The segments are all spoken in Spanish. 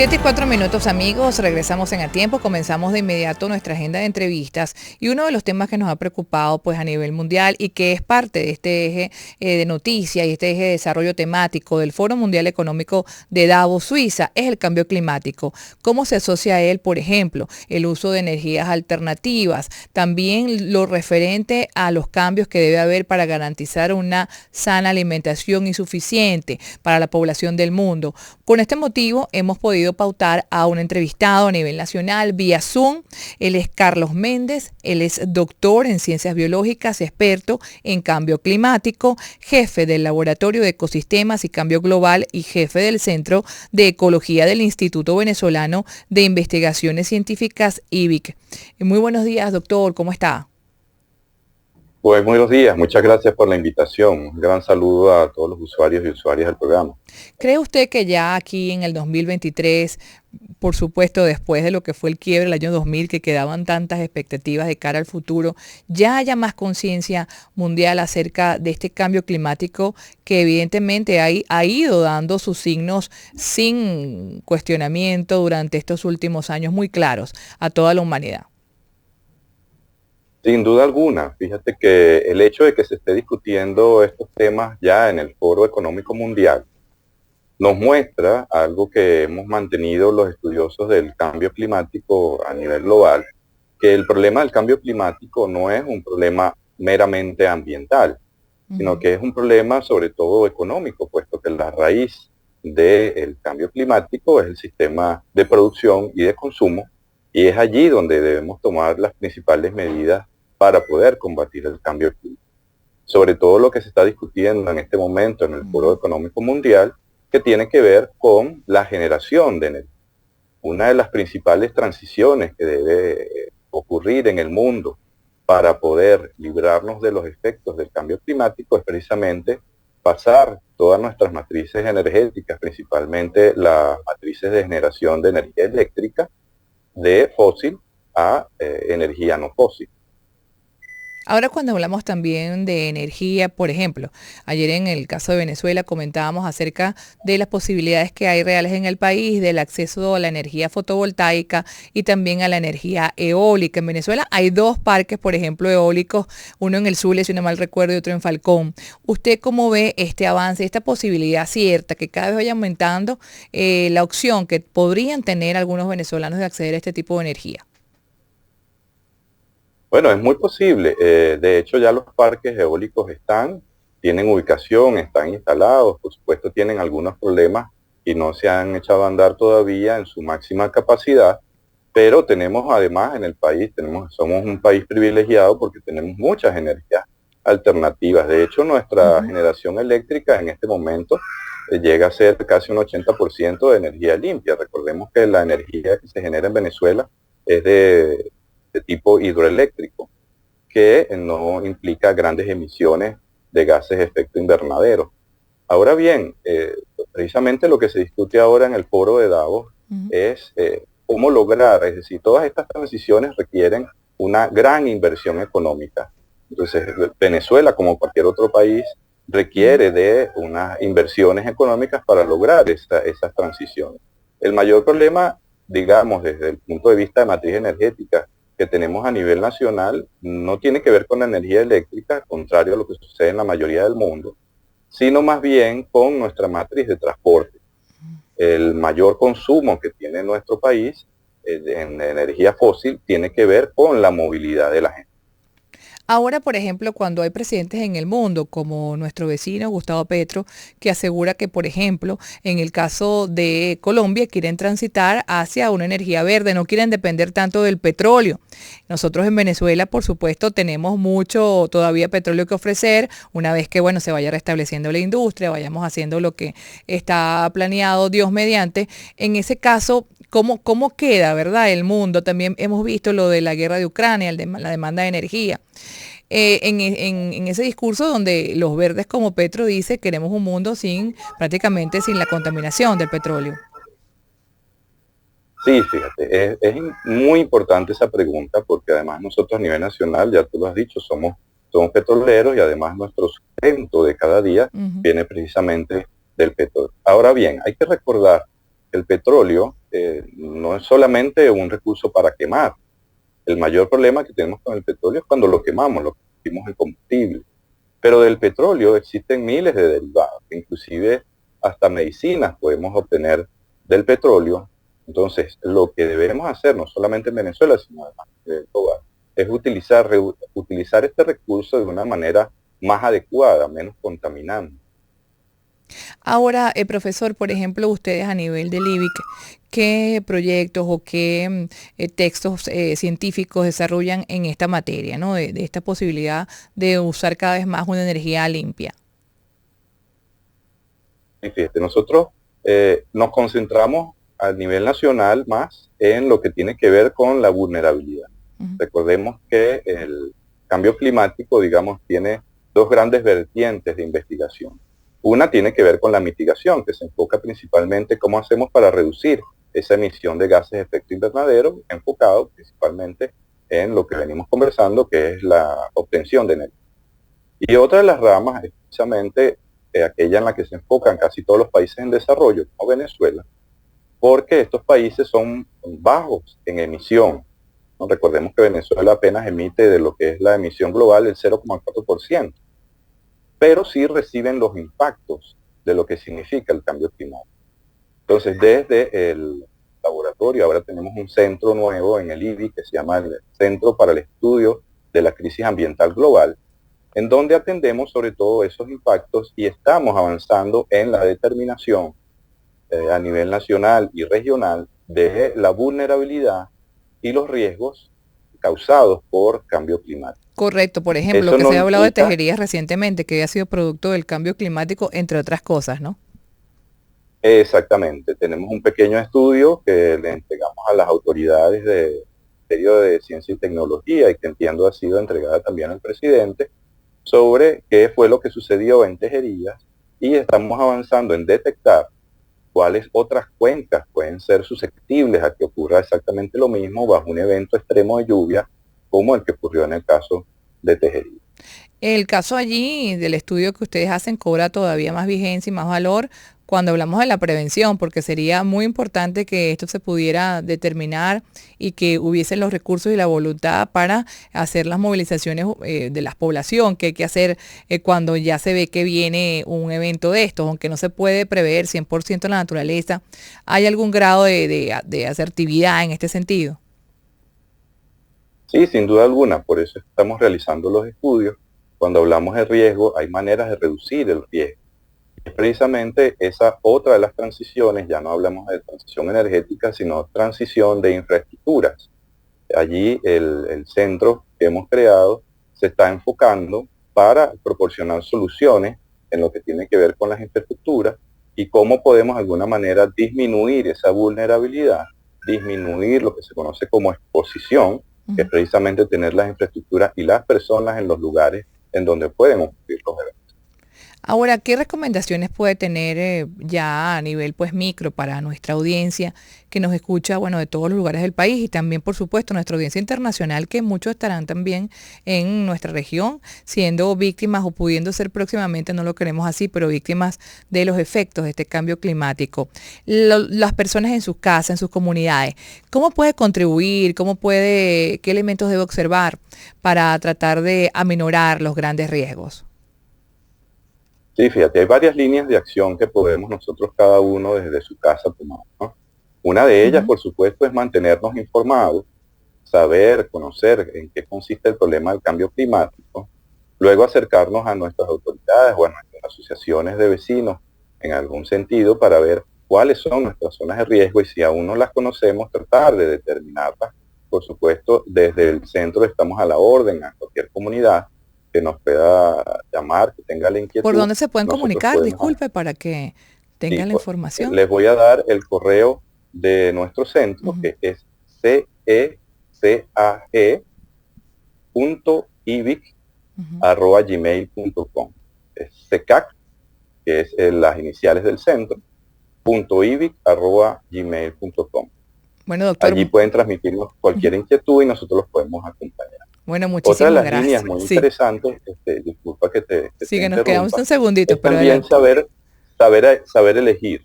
7:04, amigos, regresamos en A Tiempo, comenzamos de inmediato nuestra agenda de entrevistas y uno de los temas que nos ha preocupado pues a nivel mundial y que es parte de este eje de noticias y este eje de desarrollo temático del Foro Mundial Económico de Davos, Suiza, es el cambio climático. ¿Cómo se asocia a él, por ejemplo, el uso de energías alternativas? También lo referente a los cambios que debe haber para garantizar una sana alimentación y suficiente para la población del mundo. Con este motivo hemos podido pautar a un entrevistado a nivel nacional vía Zoom. Él es Carlos Méndez, él es doctor en ciencias biológicas, experto en cambio climático, jefe del Laboratorio de Ecosistemas y Cambio Global y jefe del Centro de Ecología del Instituto Venezolano de Investigaciones Científicas, IBIC. Muy buenos días, doctor, ¿cómo está? Pues buenos días, muchas gracias por la invitación. Un gran saludo a todos los usuarios y usuarias del programa. ¿Cree usted que ya aquí en el 2023, por supuesto después de lo que fue el quiebre del año 2000, que quedaban tantas expectativas de cara al futuro, ya haya más conciencia mundial acerca de este cambio climático que evidentemente ha ido dando sus signos sin cuestionamiento durante estos últimos años muy claros a toda la humanidad? Sin duda alguna, fíjate que el hecho de que se esté discutiendo estos temas ya en el Foro Económico Mundial nos muestra algo que hemos mantenido los estudiosos del cambio climático a nivel global, que el problema del cambio climático no es un problema meramente ambiental, sino que es un problema sobre todo económico, puesto que la raíz del cambio climático es el sistema de producción y de consumo, y es allí donde debemos tomar las principales medidas para poder combatir el cambio climático. Sobre todo lo que se está discutiendo en este momento en el Foro Económico Mundial, que tiene que ver con la generación de energía. Una de las principales transiciones que debe ocurrir en el mundo para poder librarnos de los efectos del cambio climático es precisamente pasar todas nuestras matrices energéticas, principalmente las matrices de generación de energía eléctrica, de fósil a energía no fósil. Ahora cuando hablamos también de energía, por ejemplo, ayer en el caso de Venezuela comentábamos acerca de las posibilidades que hay reales en el país, del acceso a la energía fotovoltaica y también a la energía eólica. En Venezuela hay dos parques, por ejemplo, eólicos, uno en el Zulia, si no mal recuerdo, y otro en Falcón. ¿Usted cómo ve este avance, esta posibilidad cierta que cada vez vaya aumentando la opción que podrían tener algunos venezolanos de acceder a este tipo de energía? Bueno, es muy posible. De hecho, ya los parques eólicos tienen ubicación, están instalados. Por supuesto, tienen algunos problemas y no se han echado a andar todavía en su máxima capacidad. Pero tenemos además en el país, somos un país privilegiado porque tenemos muchas energías alternativas. De hecho, nuestra generación eléctrica en este momento llega a ser casi un 80% de energía limpia. Recordemos que la energía que se genera en Venezuela es de tipo hidroeléctrico, que no implica grandes emisiones de gases de efecto invernadero. Ahora bien, precisamente lo que se discute ahora en el foro de Davos es cómo lograr, es decir, todas estas transiciones requieren una gran inversión económica. Entonces, Venezuela, como cualquier otro país, requiere de unas inversiones económicas para lograr esas transiciones. El mayor problema, digamos, desde el punto de vista de matriz energética, que tenemos a nivel nacional no tiene que ver con la energía eléctrica, contrario a lo que sucede en la mayoría del mundo, sino más bien con nuestra matriz de transporte. El mayor consumo que tiene nuestro país en energía fósil tiene que ver con la movilidad de la gente. Ahora, por ejemplo, cuando hay presidentes en el mundo, como nuestro vecino Gustavo Petro, que asegura que, por ejemplo, en el caso de Colombia, quieren transitar hacia una energía verde, no quieren depender tanto del petróleo. Nosotros en Venezuela, por supuesto, tenemos mucho todavía petróleo que ofrecer, una vez que, bueno, se vaya restableciendo la industria, vayamos haciendo lo que está planeado, Dios mediante. En ese caso, ¿cómo queda, verdad, el mundo? También hemos visto lo de la guerra de Ucrania, la demanda de energía. En ese discurso donde los verdes como Petro dice queremos un mundo prácticamente sin la contaminación del petróleo. Sí, fíjate, es muy importante esa pregunta porque además nosotros a nivel nacional, ya tú lo has dicho, somos petroleros y además nuestro sustento de cada día viene precisamente del petróleo. Ahora bien, hay que recordar que el petróleo no es solamente un recurso para quemar. El mayor problema que tenemos con el petróleo es cuando lo quemamos, lo convertimos en combustible. Pero del petróleo existen miles de derivados, inclusive hasta medicinas podemos obtener del petróleo. Entonces, lo que debemos hacer, no solamente en Venezuela, sino además global, es utilizar este recurso de una manera más adecuada, menos contaminante. Ahora, profesor, por ejemplo, ustedes a nivel del IBIC, ¿qué proyectos o qué textos científicos desarrollan en esta materia, ¿no? De esta posibilidad de usar cada vez más una energía limpia. Y fíjate, nosotros nos concentramos a nivel nacional más en lo que tiene que ver con la vulnerabilidad. Recordemos que el cambio climático, digamos, tiene dos grandes vertientes de investigación. Una tiene que ver con la mitigación, que se enfoca principalmente cómo hacemos para reducir esa emisión de gases de efecto invernadero, enfocado principalmente en lo que venimos conversando, que es la obtención de energía. Y otra de las ramas es precisamente aquella en la que se enfocan casi todos los países en desarrollo, como Venezuela, porque estos países son bajos en emisión. ¿No? Recordemos que Venezuela apenas emite de lo que es la emisión global el 0,4%, pero sí reciben los impactos de lo que significa el cambio climático. Entonces, desde el laboratorio, ahora tenemos un centro nuevo en el IBI que se llama el Centro para el Estudio de la Crisis Ambiental Global, en donde atendemos sobre todo esos impactos y estamos avanzando en la determinación a nivel nacional y regional de la vulnerabilidad y los riesgos causados por cambio climático. Correcto, por ejemplo, Eso lo que no se ha hablado de implica, tejerías recientemente, que había sido producto del cambio climático, entre otras cosas, ¿no? exactamente, tenemos un pequeño estudio que le entregamos a las autoridades del Ministerio de Ciencia y Tecnología y que entiendo ha sido entregada también al presidente, sobre qué fue lo que sucedió en Tejerías y estamos avanzando en detectar cuáles otras cuencas pueden ser susceptibles a que ocurra exactamente lo mismo bajo un evento extremo de lluvia como el que ocurrió en el caso de Tejerías. El caso allí del estudio que ustedes hacen cobra todavía más vigencia y más valor cuando hablamos de la prevención, porque sería muy importante que esto se pudiera determinar y que hubiesen los recursos y la voluntad para hacer las movilizaciones de la población, que hay que hacer cuando ya se ve que viene un evento de estos, aunque no se puede prever 100% la naturaleza. ¿Hay algún grado de asertividad en este sentido? Sí, sin duda alguna, por eso estamos realizando los estudios. Cuando hablamos de riesgo, hay maneras de reducir el riesgo. Es precisamente esa otra de las transiciones, ya no hablamos de transición energética, sino transición de infraestructuras. Allí el centro que hemos creado se está enfocando para proporcionar soluciones en lo que tiene que ver con las infraestructuras y cómo podemos de alguna manera disminuir esa vulnerabilidad, disminuir lo que se conoce como exposición, que es precisamente tener las infraestructuras y las personas en los lugares en donde pueden ocurrir los eventos. Ahora, ¿qué recomendaciones puede tener ya a nivel pues micro para nuestra audiencia que nos escucha, bueno, de todos los lugares del país y también, por supuesto, nuestra audiencia internacional, que muchos estarán también en nuestra región siendo víctimas o pudiendo ser próximamente, no lo queremos así, pero víctimas de los efectos de este cambio climático? Las personas en sus casas, en sus comunidades, ¿cómo puede contribuir? ¿Qué elementos debe observar para tratar de aminorar los grandes riesgos? Sí, fíjate, hay varias líneas de acción que podemos nosotros cada uno desde su casa tomar, ¿no? Una de ellas, por supuesto, es mantenernos informados, saber, conocer en qué consiste el problema del cambio climático, luego acercarnos a nuestras autoridades o a nuestras asociaciones de vecinos en algún sentido para ver cuáles son nuestras zonas de riesgo y si aún no las conocemos, tratar de determinarlas. Por supuesto, desde el centro estamos a la orden a cualquier comunidad que nos pueda llamar, que tenga la ¿Por inquietud, dónde se pueden nosotros comunicar? podemos, Disculpe, para que sí, tengan la pues, información. les voy a dar el correo de nuestro centro, que es cecag.ivic@gmail.com. Es CECAC, que es las iniciales del centro, .ivic@gmail.com. Bueno, doctor, Allí pueden transmitirnos cualquier inquietud y nosotros los podemos acompañar. bueno, Otra de muchísimas las líneas gracias. muy Sí, interesantes, disculpa que sí, te que nos quedamos interrumpa, un segundito, es pero también adelante. saber elegir.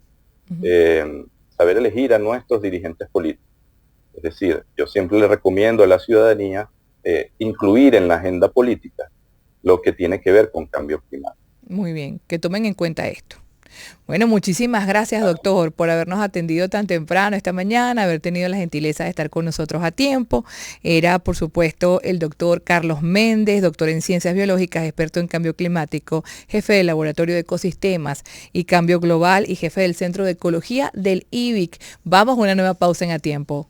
saber elegir a nuestros dirigentes políticos. Es decir, yo siempre le recomiendo a la ciudadanía incluir en la agenda política lo que tiene que ver con cambio climático. Muy bien, que tomen en cuenta esto. Bueno, muchísimas gracias, doctor, por habernos atendido tan temprano esta mañana, haber tenido la gentileza de estar con nosotros a tiempo. Era, por supuesto, el doctor Carlos Méndez, doctor en Ciencias Biológicas, experto en cambio climático, jefe del Laboratorio de Ecosistemas y Cambio Global y jefe del Centro de Ecología del IBIC. Vamos a una nueva pausa en A Tiempo.